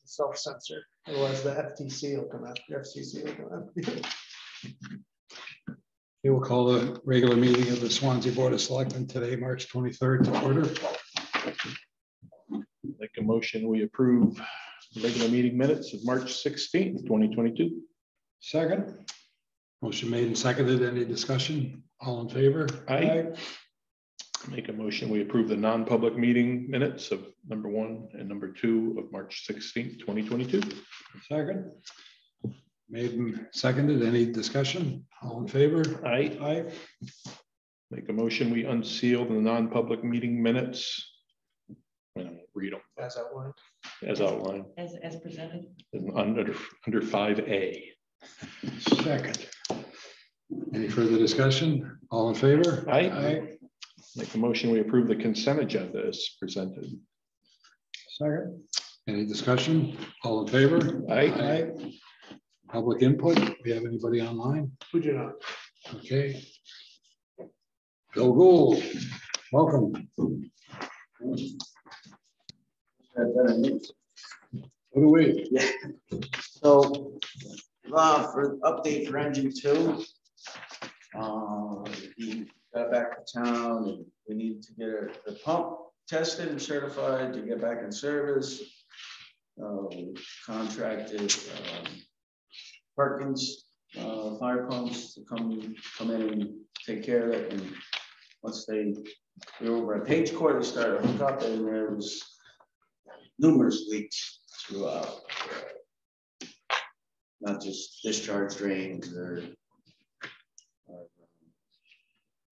Self-censor. Otherwise, the FTC will come out. The FCC will come out. We will call the regular meeting of the Swansea Board of Selectmen today, March 23rd, to order. Make a motion, we approve the regular meeting minutes of March 16th, 2022. Second. Motion made and seconded. Any discussion? All in favor? Aye. Make a motion, we approve the non-public meeting minutes of number 1 and number 2 of March 16th, 2022. Second. Made and seconded. Any discussion? All in favor? Aye. Aye. Make a motion, we unseal the non-public meeting minutes. I don't read them As outlined. as outlined. As presented. Under 5A. Second. Any further discussion? All in favor? Aye. Aye. Make a motion, we approve the consent agenda as presented. Second. Any discussion? All in favor? Aye. Aye. Public input. We have anybody online? Who do not? Okay. Bill Gould, welcome. What do we? Yeah. So for update for engine 2, he got back to town and we needed to get the pump tested and certified to get back in service. We contracted Perkins fire pumps to come in and take care of it. And once we were over at Page Court, they started to hook up, and there was numerous leaks throughout, not just discharge drains or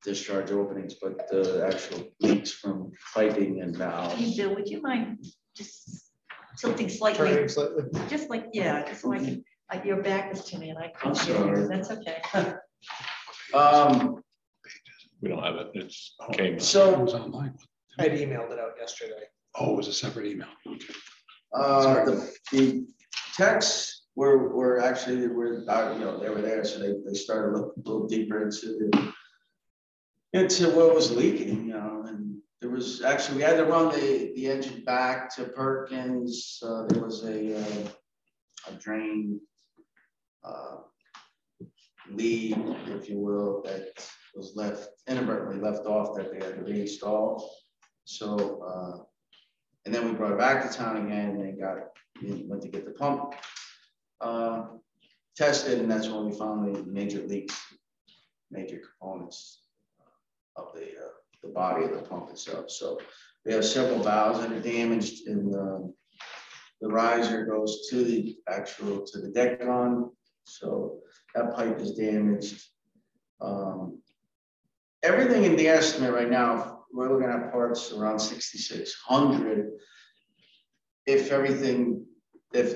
discharge openings, but the actual leaks from piping and valves. Hey, Bill, would you mind just tilting slightly? Turning slightly. Just like, yeah, just so I can, your back is to me and I I'm can't hear you. sorry. That's okay. We don't have it. It's came. It So was online. I had emailed it out yesterday. Oh, it was a separate email. the texts were actually they were there, so they started looking a little deeper into what was leaking, and there was actually, we had to run the engine back to Perkins. There was a drain lead, if you will, that was inadvertently left off that they had to reinstall. So, and then we brought it back to town again and went to get the pump tested, and that's when we found the major leaks, major components of the body of the pump itself. So we have several valves that are damaged, and the riser goes to the deck gun. So that pipe is damaged. Everything in the estimate right now, we're looking at parts around 6,600. If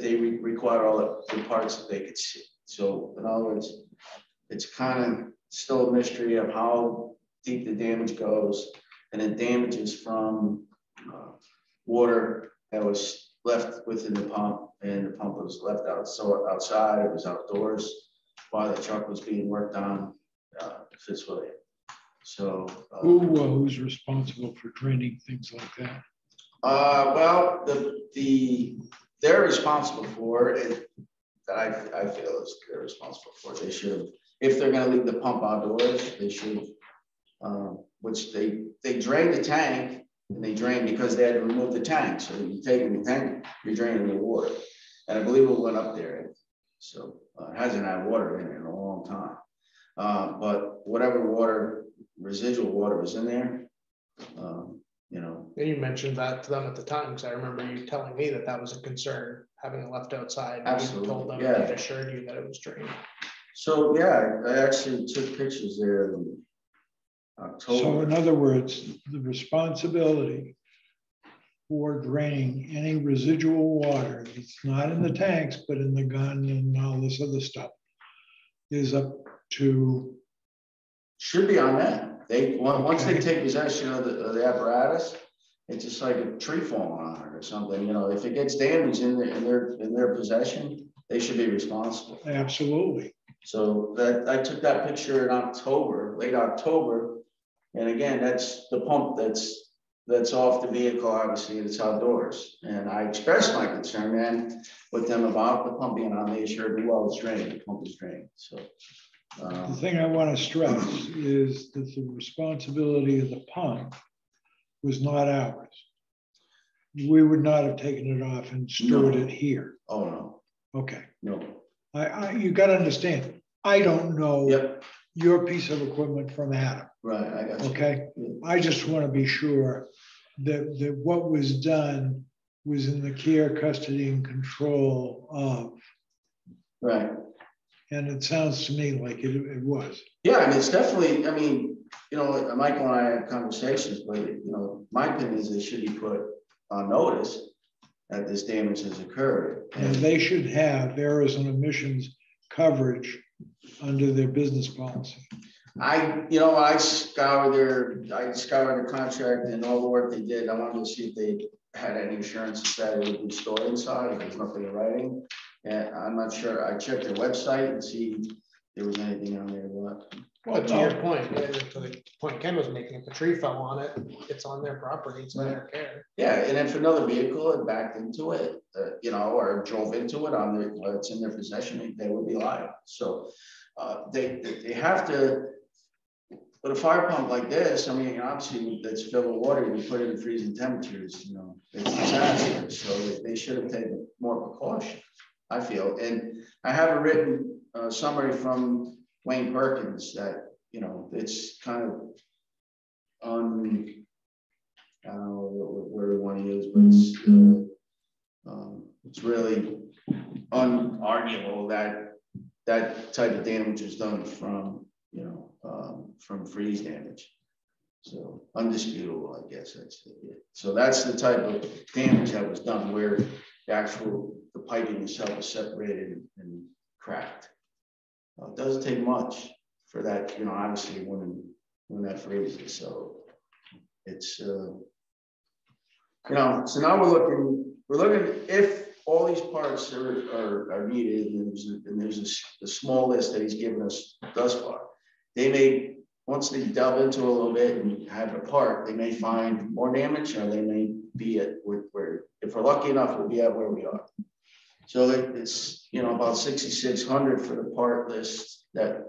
they require all the parts that they could see. So in other words, it's kind of still a mystery of how deep the damage goes, and it damages from water that was left within the pump, and the pump was left outside. It was outdoors while the truck was being worked on. Fitzwilliam. So Who's responsible for draining things like that? well, they're responsible for it. That I feel is they're responsible for it. They should have, if they're going to leave the pump outdoors, they should have, which they drained the tank, and they drained because they had to remove the tank. So you're taking the tank, you're draining the water, and I believe it went up there. So it hasn't had water in it in a long time. But whatever residual water was in there, And you mentioned that to them at the time, because I remember you telling me that was a concern, having it left outside. Absolutely. You told them, Yeah. they assured you that it was drained. So yeah, I actually took pictures there in October. So in other words, the responsibility for draining any residual water that's not in the tanks, but in the gun and all this other stuff is up to. Should be on them. Once they take possession of the apparatus, it's just like a tree falling on it or something. If it gets damaged in their possession, they should be responsible. Absolutely. So I took that picture in October, late October, and again, that's the pump that's that's off the vehicle, obviously, it's outdoors. And I expressed my concern and with them about the pump being on, they assured me, well, it's drained, the pump is drained, so. The thing I want to stress is that the responsibility of the pump was not ours. We would not have taken it off and stored No. it here. Oh, no, Okay, no, you got to understand, I don't know yep, your piece of equipment from Adam, right, I got you. okay? Yeah. I just want to be sure that what was done was in the care, custody, and control of, Right, and it sounds to me like it was. yeah, I mean, it's definitely, I mean, you know, Michael and I had conversations, but, you know, my opinion is they should be put on notice that this damage has occurred. And they should have errors and omissions coverage under their business policy. I scoured the contract and all the work they did. I wanted to see if they had any assurance that it would be stored inside. There's nothing in writing. And I'm not sure. I checked their website and see if there was anything on there. Well, to your point, to the point Ken was making, if the tree fell on it, it's on their property, it's in their care. Yeah, and if another vehicle had backed into it, you know, or drove into it on their, it's in their possession, they would be liable. So they have to. But a fire pump like this, I mean, obviously that's filled with water, you put it in freezing temperatures, you know, it's disastrous. So they should have taken more precaution, I feel. And I have a written summary from Wayne Perkins that, you know, it's kind of I don't know what word we want to use, but it's really unarguable that that type of damage is done from, you know, from freeze damage. So undisputable, I guess that's it. Yeah. So that's the type of damage that was done where the piping itself is separated and cracked. It doesn't take much for that, you know, obviously when that freezes. So it's, you know, so now we're looking if all these parts are needed, and there's a small list that he's given us thus far. They may, once they delve into a little bit and have a part, they may find more damage, or they may be at where if we're lucky enough, we'll be at where we are. So it's, you know, about 6,600 for the part list that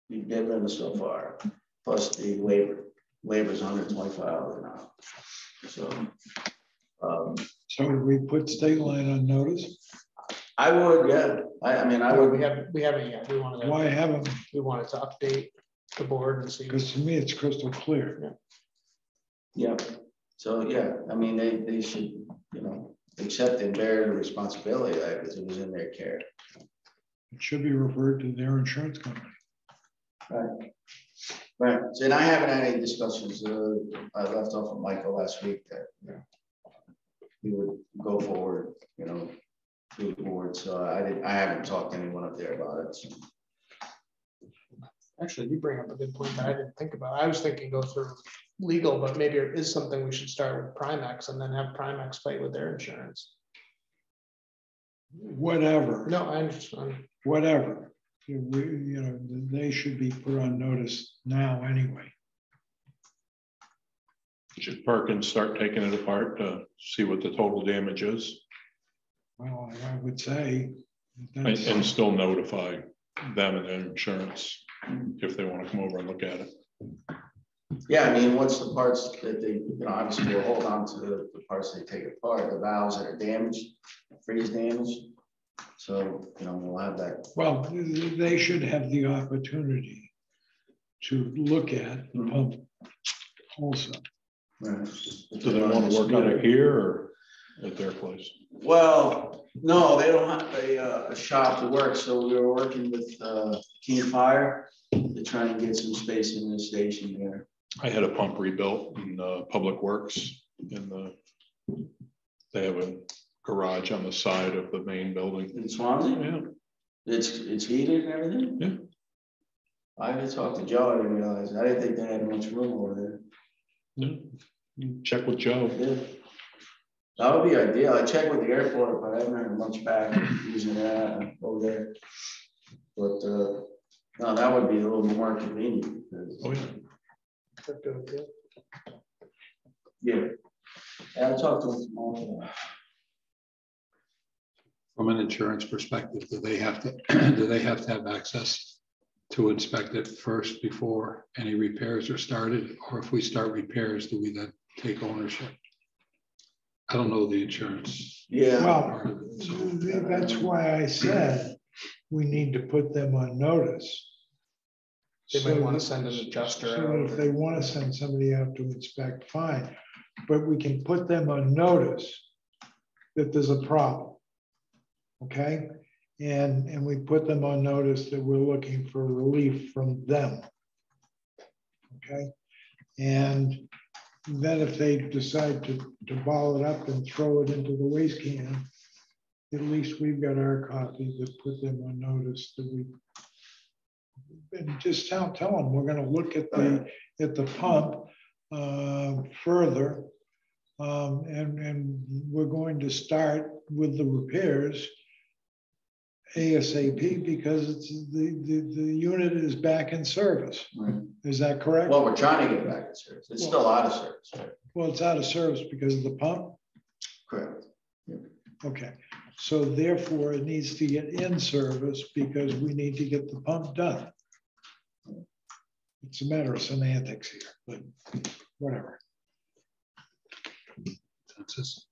we've given so far, plus the labor. Labor is $125 an hour. So do we put State Line on notice? I would, yeah. I mean, I would. We haven't yet. Why haven't We wanted to update the board and see. Because to me, it's crystal clear. Yeah. So, yeah, I mean, they should, you know, accept and bear the responsibility of that because it was in their care. It should be referred to their insurance company. Right. Right. So, and I haven't had any discussions. I left off with Michael last week that, you know, he would go forward, you know, to the board. So I haven't talked to anyone up there about it. So. Actually, you bring up a good point that I didn't think about. I was thinking go through legal, but maybe it is something we should start with Primex and then have Primex fight with their insurance. Whatever. No, I understand. Whatever. You know, they should be put on notice now anyway. Should Perkins start taking it apart to see what the total damage is? Well, I would say. And still notify them and their insurance if they want to come over and look at it. Yeah, I mean, once the parts that they, you know, obviously we'll hold on to the parts they take apart, the valves that are damaged, freeze damaged. So, you know, we'll have that. Well, they should have the opportunity to look at the pump also. Right. Do they want to work on it here or at their place? Well, no, they don't have a shop to work. So we were working with King Fire to try and get some space in the station there. I had a pump rebuilt in Public Works they have a garage on the side of the main building. In Swansea? Yeah. It's heated and everything? Yeah. I had talked to Joe, I didn't realize. I didn't think they had much room over there. Yeah. Check with Joe. Yeah. That would be ideal. I checked with the airport, but I haven't heard much back using that over there. But no, that would be a little more convenient. Oh, yeah. Yeah. I'll talk to him tomorrow. From an insurance perspective, do they have to, do they have to have access to inspect it first before any repairs are started? Or if we start repairs, do we then take ownership? I don't know the insurance. Yeah. Well, part of it, so. that's why I said we need to put them on notice. They might So want that- to send an adjuster So that out. if they want to send somebody out to inspect, fine, but we can put them on notice that there's a problem. Okay, and we put them on notice that we're looking for relief from them. Okay, and then if they decide to ball it up and throw it into the waste can, at least we've got our copy that put them on notice that we. And just tell them we're going to look at the pump further, and we're going to start with the repairs ASAP because it's the unit is back in service. Right. Is that correct? Well, we're trying to get back in service. It's still out of service, right? Well, it's out of service because of the pump. Correct. Okay, so therefore it needs to get in service because we need to get the pump done. It's a matter of semantics here, but whatever. Consensus.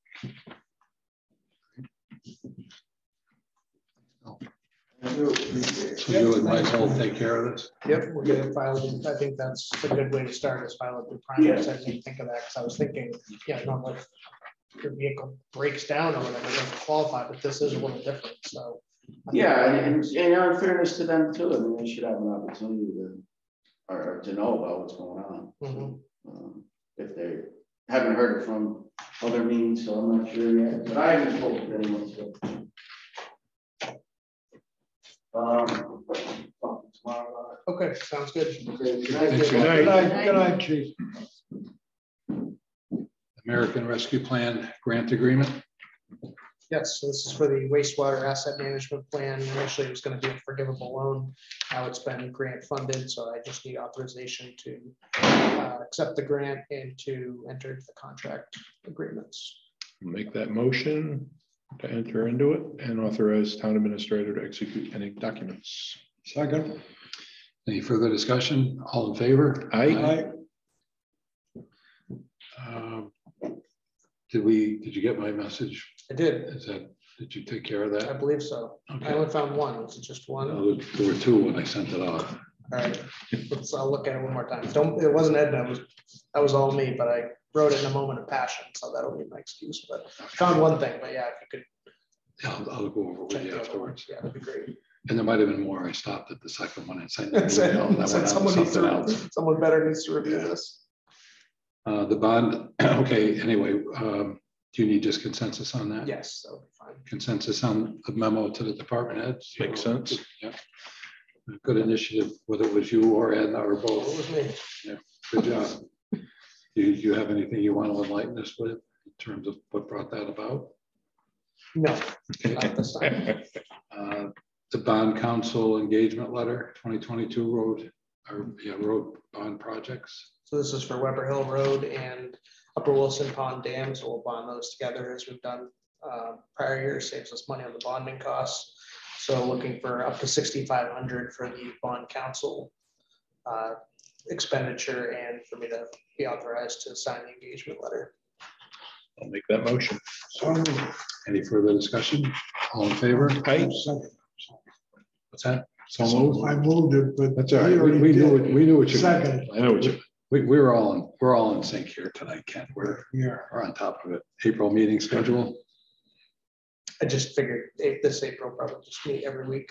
So you and Michael take care of this? Yep, we'll get it filed. I think that's a good way to start is file it through Primex. I didn't think of that because I was thinking, yeah, normally if your vehicle breaks down or whatever, it doesn't qualify, but this is a little different, so. Yeah, and in fairness to them too, I mean, they should have an opportunity to know about what's going on. Mhm. If they haven't heard it from other means, so I'm not sure yet, but I haven't spoken to anyone, so. Tomorrow. Okay, sounds good. Okay, good night. Thanks, Good night, good night, Chief. American Rescue Plan grant agreement. Yes, so this is for the wastewater asset management plan. Initially, it was going to be a forgivable loan. Now it's been grant funded, so I just need authorization to accept the grant and to enter into the contract agreements. Make that motion to enter into it and authorize town administrator to execute any documents. Second. Any further discussion? All in favor? Aye. Did you get my message? I did, Did you take care of I that? believe so. I Okay. only found one. Was it just one? All There were two when I sent it off. right, I'll look at it one more time. It wasn't Edna, that was all me, but I wrote it in a moment of passion, so that'll be my excuse, but I found one thing, but yeah, if you could. I'll go over with check you the other afterwards. one. Yeah, that'd be great. And there might have been more. I stopped at the second one and sent an Said- email, and I went said on to someone needs something else. to, someone better needs to review Yeah. this. The bond, okay, anyway, do you need just consensus on that? Yes, that would be fine. Consensus on the memo to the department heads? Makes sense. Yeah. Good initiative, whether it was you or Edna or What both. was me? Good job. Do you have anything you want to enlighten us with in terms of what brought that about? No, not this time. The bond council engagement letter, 2022 road bond projects. So this is for Weber Hill Road and Upper Wilson Pond Dam, so we'll bond those together as we've done prior years, saves us money on the bonding costs. So looking for up to 6,500 for the bond council expenditure and for me to be authorized to sign the engagement letter. I'll make that motion. Any further discussion? All in favor? Aye. What's that? So moved. I moved it, but. That's all right. he already We knew did. we knew what you. Second. I know what you. We're all in sync here tonight, Kent. We're Yeah. on top of it. April meeting schedule. I just figured this April probably just meet every week.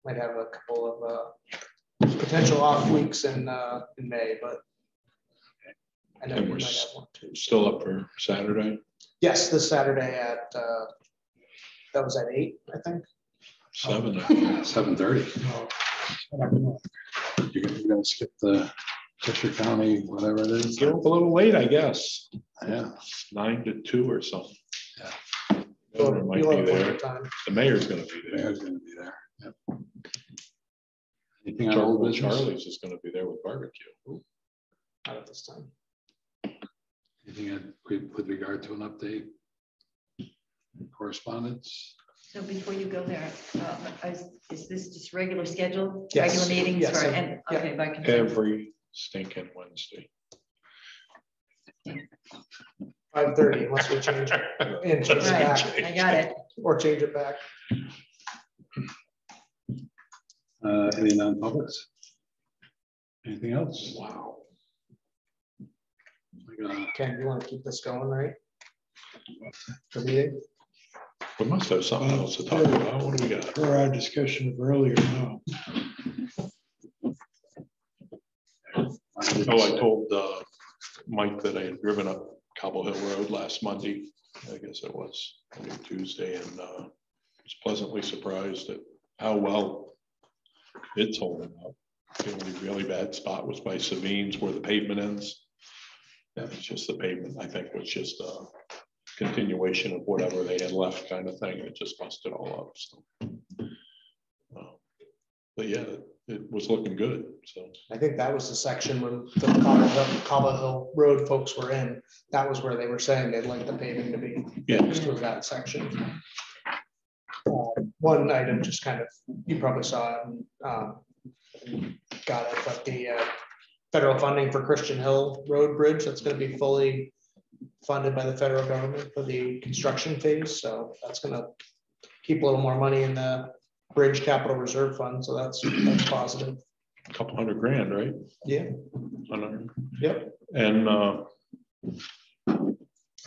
Might have a couple of potential off weeks in May, but I know And we we're might have one too. Still up for Saturday, Yes, this Saturday at that was at 8, I think. 7. 7:30. You're gonna skip the Cheshire County, whatever it is. Get up a little late, I guess. Yeah. 9 to 2 or something. Yeah. Governor might You'll be have plenty there. of time. The mayor's gonna be there. Mayor's gonna be there. Yep. Anything on old business? Charlie's is gonna be there with barbecue. Not at this time. Anything with regard to an update? Correspondence? So before you go there, is this just regular schedule? Yes. Regular meetings Yes, for, and- yeah. okay, by consent. Every stinking Wednesday. 5:30, unless we change it and change it Right, back, I got it. or change it back. Any non-publics? Anything else? Wow. Ken, you want to keep this going, right? The meeting? We must have something else to talk about. What do we got? For our discussion of earlier, no. Oh, I told Mike that I had driven up Cobble Hill Road last Monday. I guess it was maybe Tuesday, and was pleasantly surprised at how well it's holding up. The only really bad spot was by Savine's where the pavement ends. That was just the pavement, I think, was just a continuation of whatever they had left kind of thing. It just busted all up. So, but yeah, it was looking good. So I think that was the section when the Cobble Hill Road folks were in. That was where they were saying they'd like the paving to be fixed, was that section. One item just kind of, you probably saw it and got it, but the federal funding for Christian Hill Road Bridge, that's going to be fully funded by the federal government for the construction phase. So that's going to keep a little more money in the bridge capital reserve fund. So that's positive. a couple $100 grand, right? Yeah. 100. Yep. And how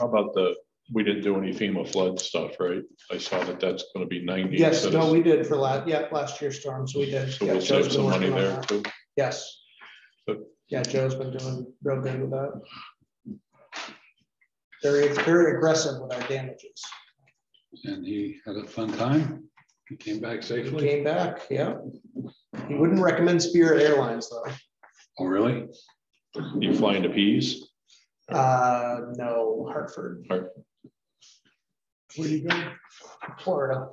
about we didn't do any FEMA flood stuff, right? I saw that's going to be 90. Yes, no, we did for last year's storm. So we did. So Yeah, we'll Joe's save been some money working on there that. too. Yes. Good. Yeah, Joe's been doing real good with that. Very aggressive with our damages. And he had a fun time. He came back He safely. came back, yeah. He wouldn't recommend Spirit Airlines though. Oh, really? You flying to Pease? No, Hartford, Where do you go? Florida,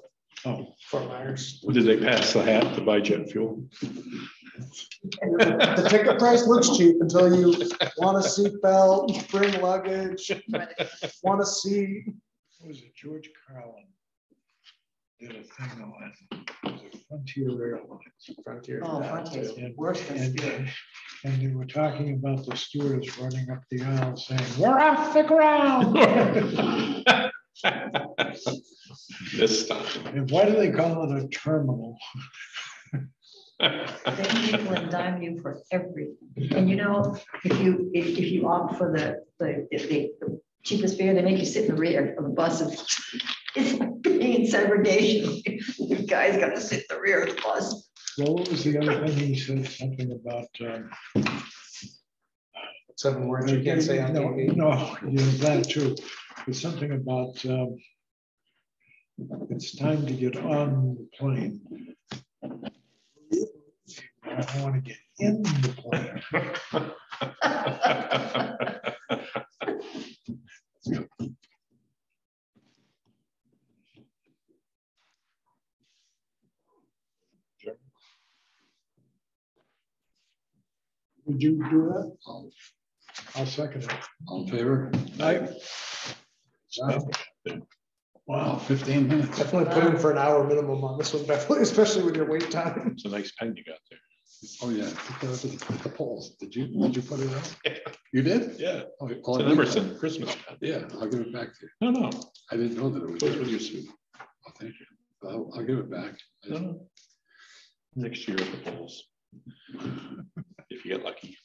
Oh, Fort Myers. Did they pass the hat to buy jet fuel? The ticket price looks cheap until you want a seatbelt, bring luggage, want a seat. what was it? George Carlin did a thing on was it Frontier Airlines. Frontier. Oh, Frontier's worse than Spirit. And they were talking about the stewardess running up the aisle saying, "We're off the ground." This time. And why do they call it a terminal? They people and dime you for everything. And you know, if you opt for the cheapest fare, they make you sit in the rear of the buses. It's like being in segregation. You guys got to sit in the rear of the bus. Well, what was the other thing he said? Something about 7 words you can't say on no, TV. no, yeah, that too. There's something about it's time to get on the plane. I want to get in the plane. Would you do that? I'll second it. All in favor? Wow. Wow, 15 minutes. Definitely put in for an hour minimum on this one, definitely, especially with your wait time. It's a nice pen you got there. Oh, yeah. The polls. Did you put it out? You did? Yeah. Oh, It's an Emerson Christmas pen. Yeah, I'll give it back to you. No. I didn't know that it was. Goes with yours. your suit. Oh, thank you. I'll give it back. No. Next year at the polls. If you get lucky.